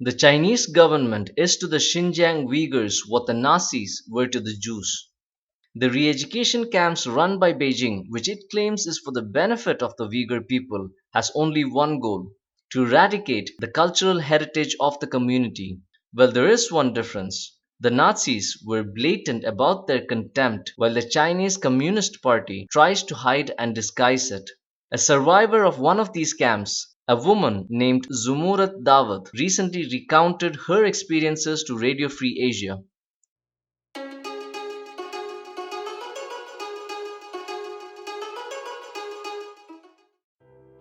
The Chinese government is to the Xinjiang Uyghurs what the Nazis were to the Jews. The re-education camps run by Beijing, which it claims is for the benefit of the Uyghur people, has only one goal: to eradicate the cultural heritage of the community. Well, there is one difference. The Nazis were blatant about their contempt, while the Chinese Communist Party tries to hide and disguise it. A survivor of one of these camps, a woman named Zumuret Dawut, recently recounted her experiences to Radio Free Asia.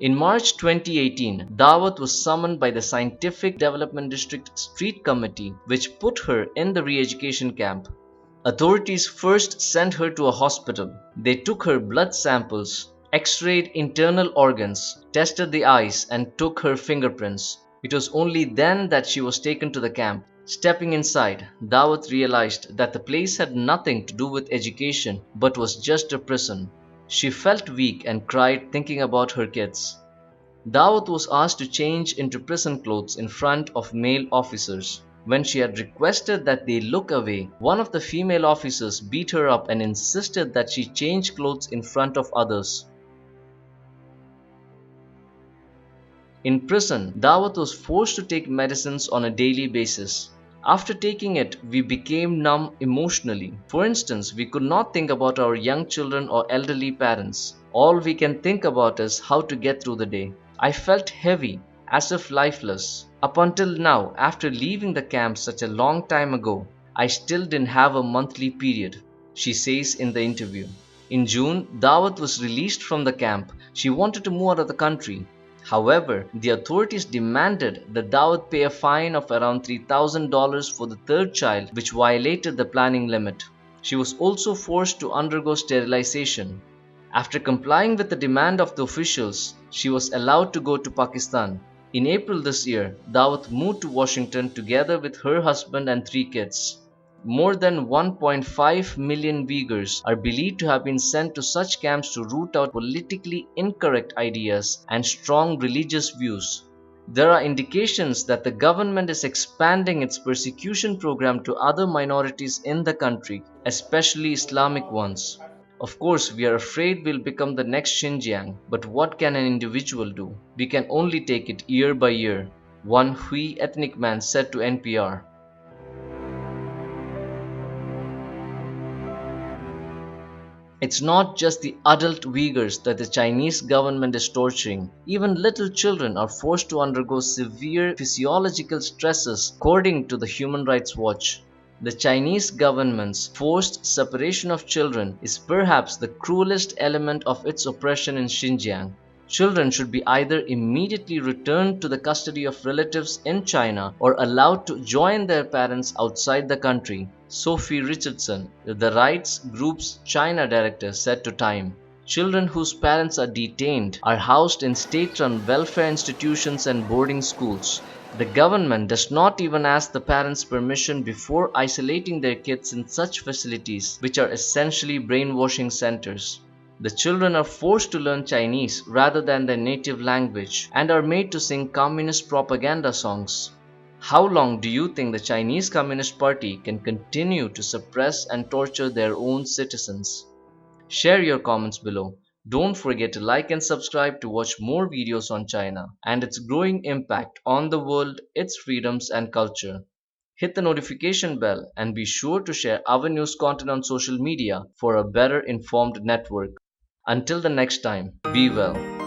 In March 2018, Dawut was summoned by the Scientific Development District Street Committee, which put her in the re-education camp. Authorities first sent her to a hospital. They took her blood samples, x-rayed internal organs, tested the eyes, and took her fingerprints. It was only then that she was taken to the camp. Stepping inside, Dawut realized that the place had nothing to do with education but was just a prison. She felt weak and cried thinking about her kids. Dawut was asked to change into prison clothes in front of male officers. When she had requested that they look away, one of the female officers beat her up and insisted that she change clothes in front of others. In prison, Dawut was forced to take medicines on a daily basis. After taking it, we became numb emotionally. For instance, we could not think about our young children or elderly parents. All we can think about is how to get through the day. I felt heavy, as if lifeless. Up until now, after leaving the camp such a long time ago, I still didn't have a monthly period, she says in the interview. In June, Dawut was released from the camp. She wanted to move out of the country. However, the authorities demanded that Dawut pay a fine of around $3,000 for the third child, which violated the planning limit. She was also forced to undergo sterilization. After complying with the demand of the officials, she was allowed to go to Pakistan. In April this year, Dawut moved to Washington together with her husband and 3 kids. More than 1.5 million Uyghurs are believed to have been sent to such camps to root out politically incorrect ideas and strong religious views. There are indications that the government is expanding its persecution program to other minorities in the country, especially Islamic ones. Of course, we are afraid we'll become the next Xinjiang, but what can an individual do? We can only take it year by year, one Hui ethnic man said to NPR. It's not just the adult Uyghurs that the Chinese government is torturing. Even little children are forced to undergo severe physiological stresses, according to the Human Rights Watch. The Chinese government's forced separation of children is perhaps the cruelest element of its oppression in Xinjiang. Children should be either immediately returned to the custody of relatives in China or allowed to join their parents outside the country, Sophie Richardson, the rights group's China director, said to Time. Children whose parents are detained are housed in state-run welfare institutions and boarding schools. The government does not even ask the parents' permission before isolating their kids in such facilities, which are essentially brainwashing centers. The children are forced to learn Chinese rather than their native language and are made to sing communist propaganda songs. How long do you think the Chinese Communist Party can continue to suppress and torture their own citizens? Share your comments below. Don't forget to like and subscribe to watch more videos on China and its growing impact on the world, its freedoms and culture. Hit the notification bell and be sure to share our news content on social media for a better informed network. Until the next time, be well.